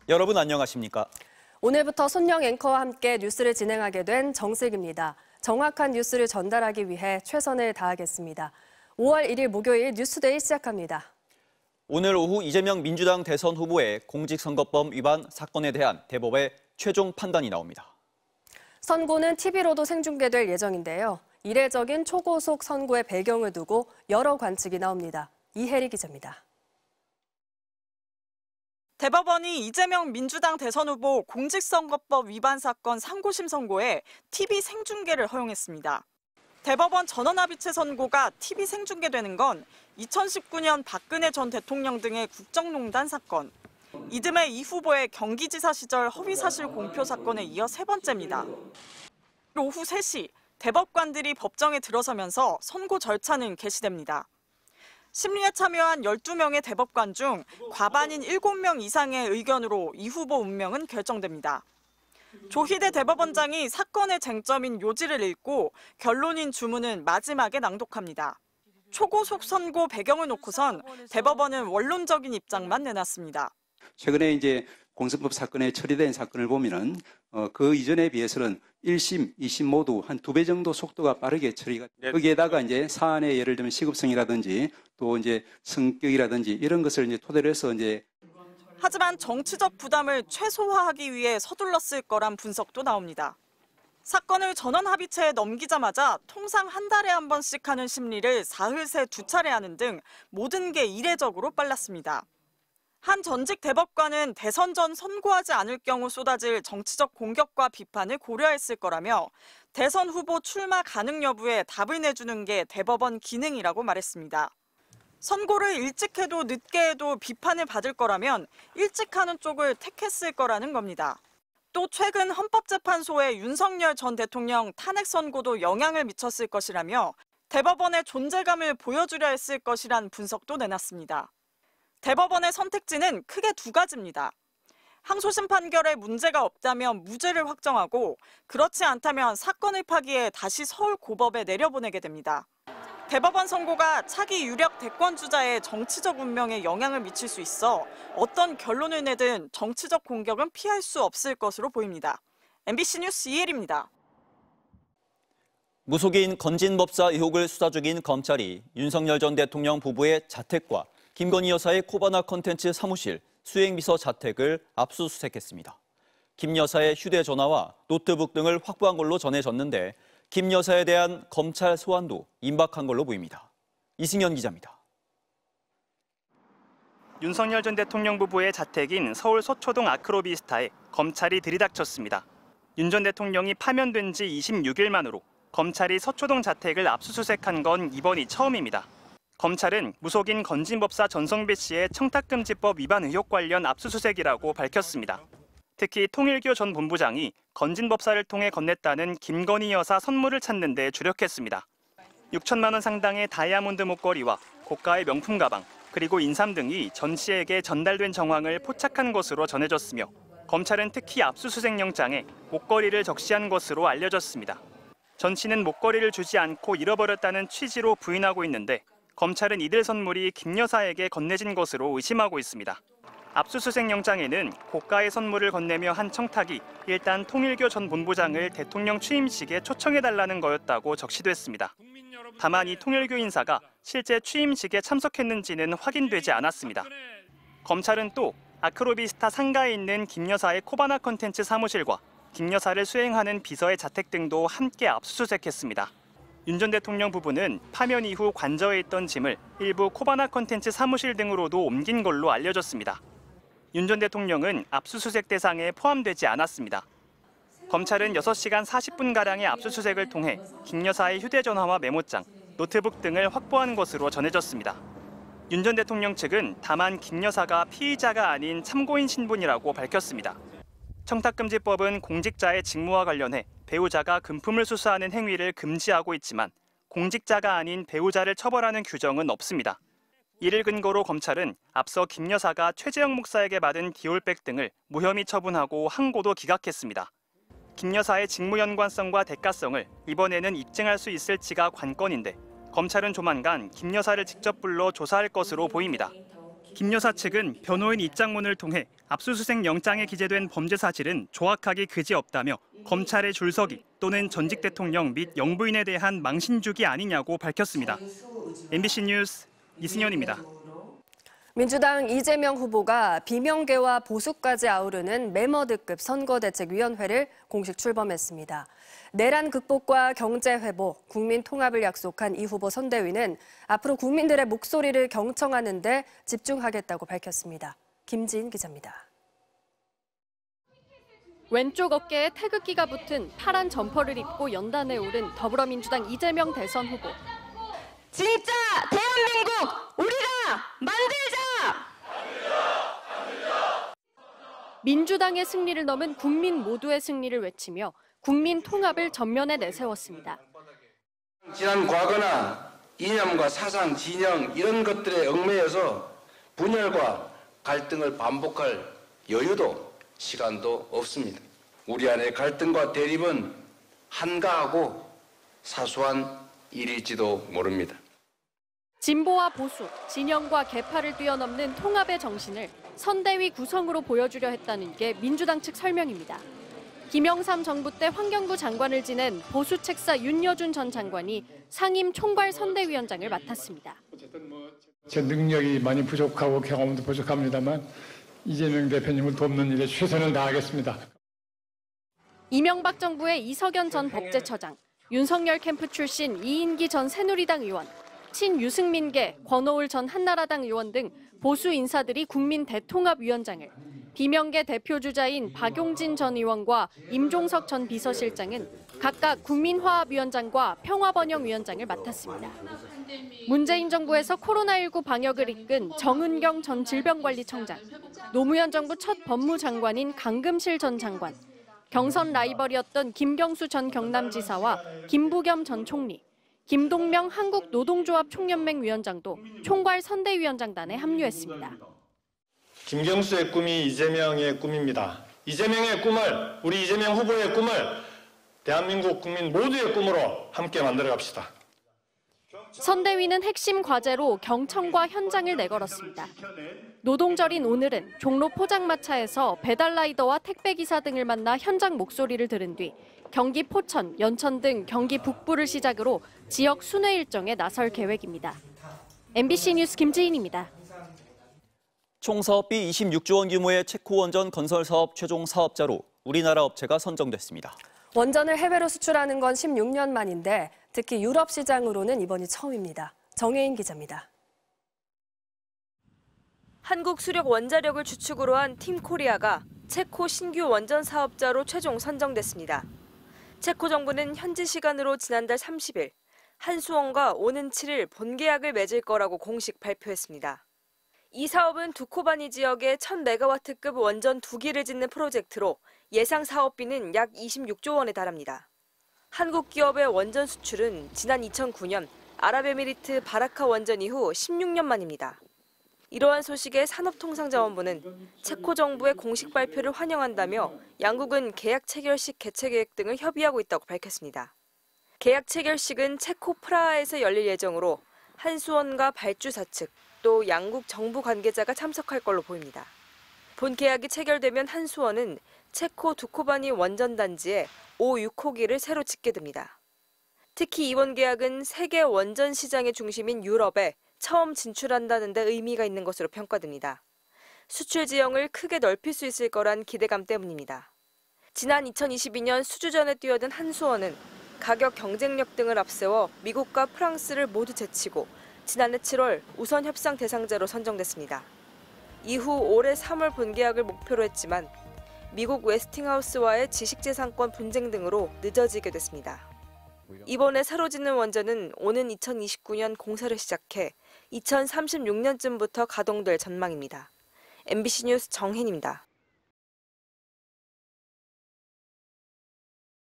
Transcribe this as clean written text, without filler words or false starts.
여러분 안녕하십니까? 오늘부터 손영 앵커와 함께 뉴스를 진행하게 된 정슬기입니다. 정확한 뉴스를 전달하기 위해 최선을 다하겠습니다. 5월 1일 목요일 뉴스데이 시작합니다. 오늘 오후 이재명 민주당 대선 후보의 공직선거법 위반 사건에 대한 대법의 최종 판단이 나옵니다. 선고는 TV로도 생중계될 예정인데요. 이례적인 초고속 선고의 배경을 두고 여러 관측이 나옵니다. 이혜리 기자입니다. 대법원이 이재명 민주당 대선 후보 공직선거법 위반 사건 상고심 선고에 TV 생중계를 허용했습니다. 대법원 전원합의체 선고가 TV 생중계되는 건 2019년 박근혜 전 대통령 등의 국정농단 사건, 이듬해 이 후보의 경기지사 시절 허위사실 공표 사건에 이어 세 번째입니다. 오후 3시 대법관들이 법정에 들어서면서 선고 절차는 개시됩니다. 심리에 참여한 12명의 대법관 중 과반인 7명 이상의 의견으로 이 후보 운명은 결정됩니다. 조희대 대법원장이 사건의 쟁점인 요지를 읽고 결론인 주문은 마지막에 낭독합니다. 초고속 선고 배경을 놓고선 대법원은 원론적인 입장만 내놨습니다. 최근에 이제 공선법 사건에 처리된 사건을 보면은 그 이전에 비해서는 1심, 2심 모두 한 2배 정도 속도가 빠르게 처리가 거기에다가 이제 사안의 예를 들면 시급성이라든지 또 이제 성격이라든지 이런 것을 이제 토대로 해서 이제 하지만 정치적 부담을 최소화하기 위해 서둘렀을 거란 분석도 나옵니다. 사건을 전원합의체에 넘기자마자 통상 한 달에 한 번씩 하는 심리를 사흘 새 2차례 하는 등 모든 게 이례적으로 빨랐습니다. 한 전직 대법관은 대선 전 선고하지 않을 경우 쏟아질 정치적 공격과 비판을 고려했을 거라며 대선 후보 출마 가능 여부에 답을 내주는 게 대법원 기능이라고 말했습니다. 선고를 일찍 해도 늦게 해도 비판을 받을 거라면 일찍 하는 쪽을 택했을 거라는 겁니다. 또 최근 헌법재판소의 윤석열 전 대통령 탄핵 선고도 영향을 미쳤을 것이라며 대법원의 존재감을 보여주려 했을 것이란 분석도 내놨습니다. 대법원의 선택지는 크게 2가지입니다. 항소심 판결에 문제가 없다면 무죄를 확정하고 그렇지 않다면 사건을 파기해 다시 서울고법에 내려보내게 됩니다. 대법원 선고가 차기 유력 대권주자의 정치적 운명에 영향을 미칠 수 있어 어떤 결론을 내든 정치적 공격은 피할 수 없을 것으로 보입니다. MBC 뉴스 이혜리입니다. 무속인 건진법사 의혹을 수사 중인 검찰이 윤석열 전 대통령 부부의 자택과 김건희 여사의 코바나 컨텐츠 사무실, 수행비서 자택을 압수수색했습니다. 김 여사의 휴대전화와 노트북 등을 확보한 걸로 전해졌는데 김 여사에 대한 검찰 소환도 임박한 걸로 보입니다. 이승현 기자입니다. 윤석열 전 대통령 부부의 자택인 서울 서초동 아크로비스타에 검찰이 들이닥쳤습니다. 윤 전 대통령이 파면된 지 26일 만으로 검찰이 서초동 자택을 압수수색한 건 이번이 처음입니다. 검찰은 무속인 건진법사 전성배 씨의 청탁금지법 위반 의혹 관련 압수수색이라고 밝혔습니다. 특히 통일교 전 본부장이 건진법사를 통해 건넸다는 김건희 여사 선물을 찾는 데 주력했습니다. 6천만 원 상당의 다이아몬드 목걸이와 고가의 명품 가방, 그리고 인삼 등이 전 씨에게 전달된 정황을 포착한 것으로 전해졌으며 검찰은 특히 압수수색 영장에 목걸이를 적시한 것으로 알려졌습니다. 전 씨는 목걸이를 주지 않고 잃어버렸다는 취지로 부인하고 있는데 검찰은 이들 선물이 김 여사에게 건네진 것으로 의심하고 있습니다. 압수수색 영장에는 고가의 선물을 건네며 한 청탁이 일단 통일교 전 본부장을 대통령 취임식에 초청해달라는 거였다고 적시됐습니다. 다만 이 통일교 인사가 실제 취임식에 참석했는지는 확인되지 않았습니다. 검찰은 또 아크로비스타 상가에 있는 김 여사의 코바나 컨텐츠 사무실과 김 여사를 수행하는 비서의 자택 등도 함께 압수수색했습니다. 윤 전 대통령 부부는 파면 이후 관저에 있던 짐을 일부 코바나 컨텐츠 사무실 등으로도 옮긴 걸로 알려졌습니다. 윤 전 대통령은 압수수색 대상에 포함되지 않았습니다. 검찰은 6시간 40분가량의 압수수색을 통해 김 여사의 휴대전화와 메모장, 노트북 등을 확보한 것으로 전해졌습니다. 윤 전 대통령 측은 다만 김 여사가 피의자가 아닌 참고인 신분이라고 밝혔습니다. 청탁금지법은 공직자의 직무와 관련해 배우자가 금품을 수수하는 행위를 금지하고 있지만 공직자가 아닌 배우자를 처벌하는 규정은 없습니다. 이를 근거로 검찰은 앞서 김 여사가 최재형 목사에게 받은 디올백 등을 무혐의 처분하고 항고도 기각했습니다. 김 여사의 직무 연관성과 대가성을 이번에는 입증할 수 있을지가 관건인데 검찰은 조만간 김 여사를 직접 불러 조사할 것으로 보입니다. 김 여사 측은 변호인 입장문을 통해 압수수색 영장에 기재된 범죄 사실은 조악하기 그지없다며 검찰의 줄서기 또는 전직 대통령 및 영부인에 대한 망신주기 아니냐고 밝혔습니다. MBC 뉴스 이승현입니다. 민주당 이재명 후보가 비명계와 보수까지 아우르는 매머드급 선거대책위원회를 공식 출범했습니다. 내란 극복과 경제 회복, 국민 통합을 약속한 이 후보 선대위는 앞으로 국민들의 목소리를 경청하는 데 집중하겠다고 밝혔습니다. 김지인 기자입니다. 왼쪽 어깨에 태극기가 붙은 파란 점퍼를 입고 연단에 오른 더불어민주당 이재명 대선 후보. 진짜 대한민국 우리가 만들자! 민주당의 승리를 넘은 국민 모두의 승리를 외치며 국민 통합을 전면에 내세웠습니다. 지난 과거나 이념과 사상, 진영 이런 것들에 얽매여서 분열과 갈등을 반복할 여유도 시간도 없습니다. 우리 안의 갈등과 대립은 한가하고 사소한 일일지도 모릅니다. 진보와 보수, 진영과 계파를 뛰어넘는 통합의 정신을 선대위 구성으로 보여주려 했다는 게 민주당 측 설명입니다. 김영삼 정부 때 환경부 장관을 지낸 보수 책사 윤여준 전 장관이 상임 총괄 선대위원장을 맡았습니다. 제 능력이 많이 부족하고 경험도 부족합니다만 이재명 대표님을 돕는 일에 최선을 다하겠습니다. 이명박 정부의 이석연 전 법제처장, 윤석열 캠프 출신 이인기 전 새누리당 의원, 친유승민계 권오을 전 한나라당 의원 등 보수 인사들이 국민 대통합위원장을, 비명계 대표주자인 박용진 전 의원과 임종석 전 비서실장은 각각 국민화합위원장과 평화번영위원장을 맡았습니다. 문재인 정부에서 코로나19 방역을 이끈 정은경 전 질병관리청장, 노무현 정부 첫 법무장관인 강금실 전 장관, 경선 라이벌이었던 김경수 전 경남지사와 김부겸 전 총리, 김동명 한국노동조합 총연맹 위원장도 총괄 선대위원장단에 합류했습니다. 김경수의 꿈이 이재명의 꿈입니다. 이재명의 꿈을, 우리 이재명 후보의 꿈을 대한민국 국민 모두의 꿈으로 함께 만들어 갑시다. 선대위는 핵심 과제로 경청과 현장을 내걸었습니다. 노동절인 오늘은 종로 포장마차에서 배달라이더와 택배기사 등을 만나 현장 목소리를 들은 뒤 경기 포천, 연천 등 경기 북부를 시작으로 지역 순회 일정에 나설 계획입니다. MBC 뉴스 김지인입니다. 총 사업비 26조 원 규모의 체코 원전 건설 사업 최종 사업자로 우리나라 업체가 선정됐습니다. 원전을 해외로 수출하는 건 16년 만인데 특히 유럽 시장으로는 이번이 처음입니다. 정혜인 기자입니다. 한국 수력 원자력을 주축으로 한 팀코리아가 체코 신규 원전 사업자로 최종 선정됐습니다. 체코 정부는 현지 시간으로 지난달 30일 한수원과 오는 7일 본계약을 맺을 거라고 공식 발표했습니다. 이 사업은 두코바니 지역에 1000메가와트급 원전 2기를 짓는 프로젝트로 예상 사업비는 약 26조 원에 달합니다. 한국 기업의 원전 수출은 지난 2009년 아랍에미리트 바라카 원전 이후 16년 만입니다. 이러한 소식에 산업통상자원부는 체코 정부의 공식 발표를 환영한다며 양국은 계약 체결식 개최 계획 등을 협의하고 있다고 밝혔습니다. 계약 체결식은 체코 프라하에서 열릴 예정으로 한수원과 발주사 측, 또 양국 정부 관계자가 참석할 걸로 보입니다. 본 계약이 체결되면 한수원은 체코 두코바니 원전 단지에 5-6호기를 새로 짓게 됩니다. 특히 이번 계약은 세계 원전 시장의 중심인 유럽에 처음 진출한다는 데 의미가 있는 것으로 평가됩니다. 수출 지형을 크게 넓힐 수 있을 거란 기대감 때문입니다. 지난 2022년 수주전에 뛰어든 한수원은 가격 경쟁력 등을 앞세워 미국과 프랑스를 모두 제치고 지난해 7월 우선 협상 대상자로 선정됐습니다. 이후 올해 3월 본계약을 목표로 했지만 미국 웨스팅하우스와의 지식재산권 분쟁 등으로 늦어지게 됐습니다. 이번에 새로 짓는 원전은 오는 2029년 공사를 시작해 2036년쯤부터 가동될 전망입니다. MBC 뉴스 정혜인입니다.